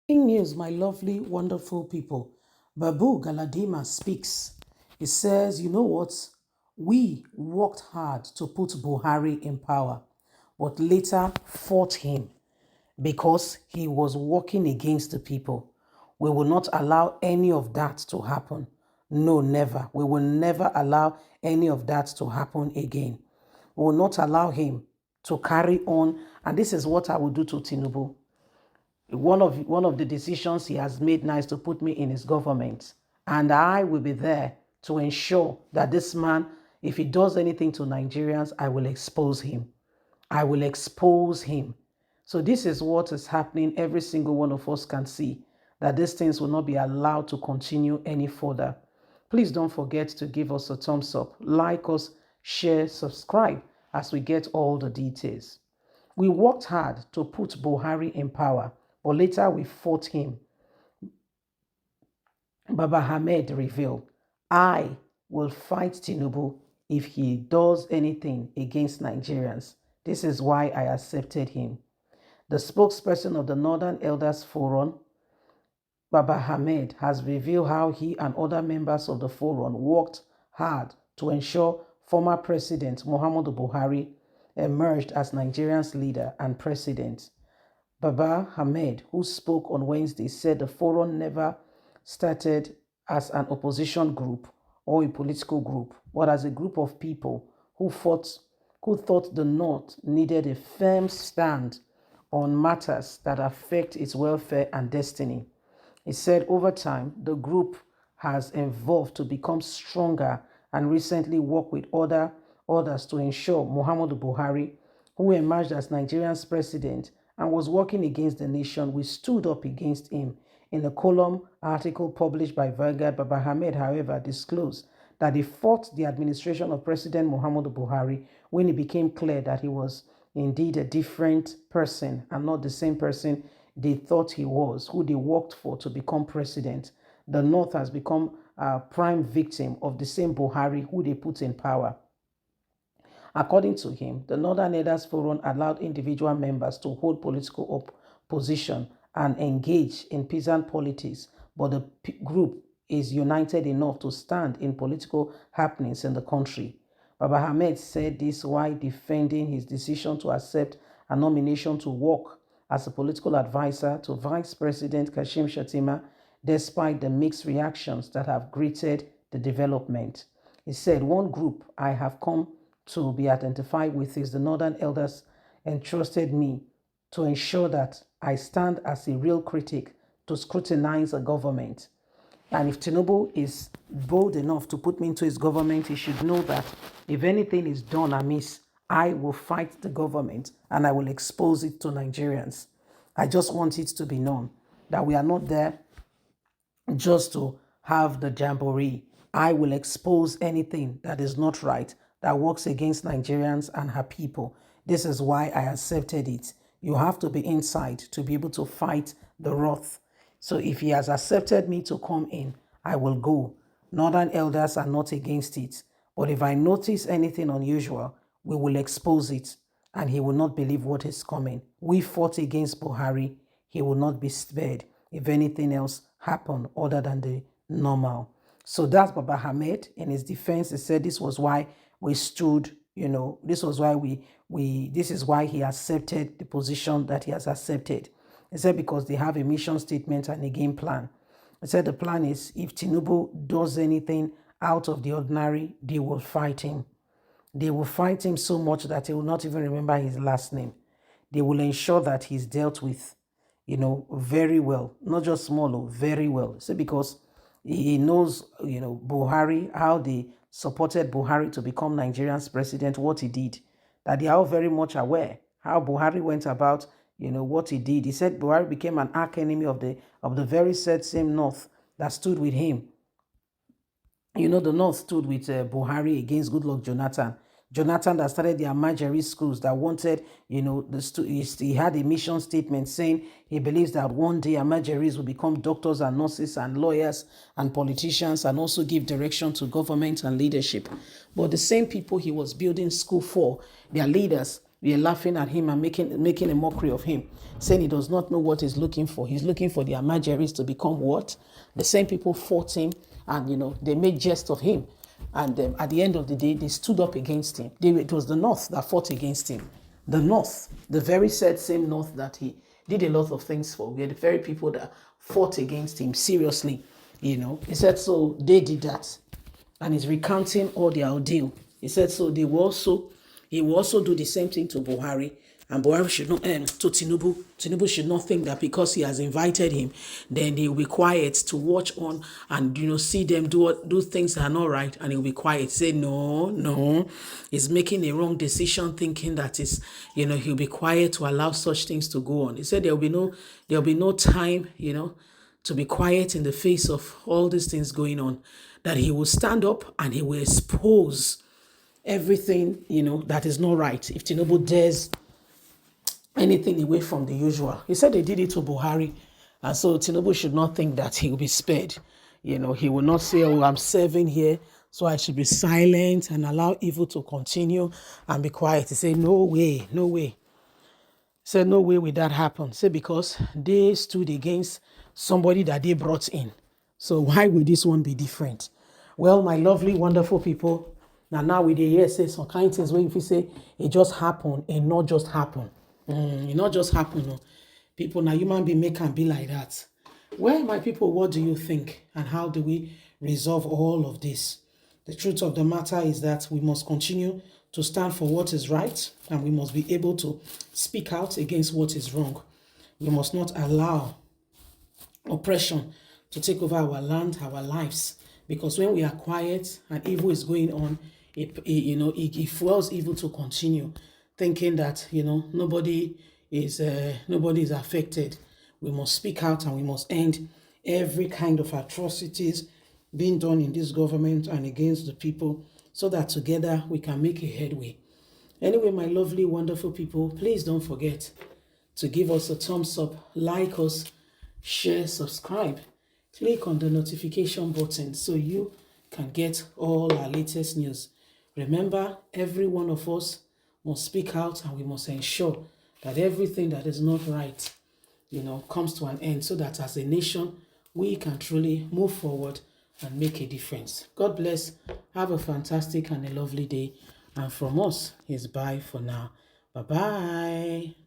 In news, my lovely, wonderful people, Babu Galadima speaks. He says, you know what? We worked hard to put Buhari in power, but later fought him because he was working against the people. We will not allow any of that to happen. No, never. We will never allow any of that to happen again. We will not allow him to carry on. And this is what I will do to Tinubu. One of the decisions he has made now is to put me in his government, and I will be there to ensure that this man, if he does anything to Nigerians, I will expose him. I will expose him. So this is what is happening. Every single one of us can see that these things will not be allowed to continue any further. Please don't forget to give us a thumbs up, like us, share, subscribe as we get all the details. We worked hard to put Buhari in power, but later we fought him. Baba-Ahmed revealed, I will fight Tinubu if he does anything against Nigerians. This is why I accepted him. The spokesperson of the Northern Elders Forum, Baba-Ahmed, has revealed how he and other members of the forum worked hard to ensure former President Muhammadu Buhari emerged as Nigeria's leader and president. Baba-Ahmed, who spoke on Wednesday, said the forum never started as an opposition group or a political group, but as a group of people who thought the North needed a firm stand on matters that affect its welfare and destiny. He said over time, the group has evolved to become stronger and recently worked with others to ensure Muhammadu Buhari, who emerged as Nigeria's president and was working against the nation, we stood up against him. In a column article published by Vanguard, Baba-Ahmed, however, disclosed that he fought the administration of President Muhammadu Buhari when it became clear that he was indeed a different person and not the same person they thought he was, who they worked for to become president. The North has become a prime victim of the same Buhari who they put in power. According to him, the Northern Elders Forum allowed individual members to hold political position and engage in peasant politics, but the group is united enough to stand in political happenings in the country. Baba-Ahmed said this while defending his decision to accept a nomination to work as a political advisor to Vice President Kashim Shettima, despite the mixed reactions that have greeted the development. He said, one group I have come to be identified with is the Northern Elders entrusted me to ensure that I stand as a real critic to scrutinize a government. And if Tinubu is bold enough to put me into his government, he should know that if anything is done amiss, I will fight the government and I will expose it to Nigerians. I just want it to be known that we are not there just to have the jamboree. I will expose anything that is not right, that works against Nigerians and her people. This is why I accepted it. You have to be inside to be able to fight the wrath. So if he has accepted me to come in, I will go. Northern elders are not against it. But if I notice anything unusual, we will expose it and he will not believe what is coming. We fought against Buhari. He will not be spared if anything else happened other than the normal. So that's Baba-Ahmed. In his defense, he said this was why we stood, this was why this is why he accepted the position that he has accepted. He said because they have a mission statement and a game plan. He said the plan is if Tinubu does anything out of the ordinary, they will fight him. They will fight him so much that he will not even remember his last name. They will ensure that he's dealt with, very well. Not just small, very well. So because he knows, Buhari, how they supported Buhari to become Nigeria's president, what he did. That they are all very much aware how Buhari went about, what he did. He said Buhari became an arch enemy of the very same North that stood with him. The North stood with Buhari against Goodluck Jonathan. Jonathan that started the Amajari schools that wanted, he had a mission statement saying he believes that one day Amajaris will become doctors and nurses and lawyers and politicians and also give direction to government and leadership. But the same people he was building school for, their leaders, we are laughing at him and making a mockery of him, saying he does not know what he's looking for. He's looking for the Amajeris to become what? The same people fought him, and they made jest of him. And at the end of the day, they stood up against him. It was the North that fought against him. The North, the very same North that he did a lot of things for. We are the very people that fought against him seriously. He said, so they did that. And he's recounting all their ordeal. He said, so he will also do the same thing to Buhari. And Buhari should not, to Tinubu. Tinubu should not think that because he has invited him, then he will be quiet to watch on and, see them do things that are not right, and he'll be quiet. Say, no. He's making a wrong decision thinking that he'll be quiet to allow such things to go on. He said there'll be no time, to be quiet in the face of all these things going on, that he will stand up and he will expose everything, that is not right. If Tinubu dares anything away from the usual. He said they did it to Buhari. And so Tinubu should not think that he will be spared. He will not say, oh, I'm serving here, so I should be silent and allow evil to continue and be quiet. He said, no way. He said, no way will that happen. Say, because they stood against somebody that they brought in. So why will this one be different? Well, my lovely, wonderful people, now we dey hear say some kind things where if you say it just happen, it not just happen. It not just happen. No. People, now human being make can be like that. Well, my people, what do you think? And how do we resolve all of this? The truth of the matter is that we must continue to stand for what is right, and we must be able to speak out against what is wrong. We must not allow oppression to take over our land, our lives, because when we are quiet and evil is going on, it fuels evil to continue, thinking that nobody is affected. We must speak out and we must end every kind of atrocities being done in this government and against the people, so that together we can make a headway. Anyway, my lovely, wonderful people, please don't forget to give us a thumbs up, like us, share, subscribe. Click on the notification button so you can get all our latest news. Remember, every one of us must speak out, and we must ensure that everything that is not right, comes to an end, so that as a nation, we can truly move forward and make a difference. God bless. Have a fantastic and a lovely day. And from us is bye for now. Bye-bye.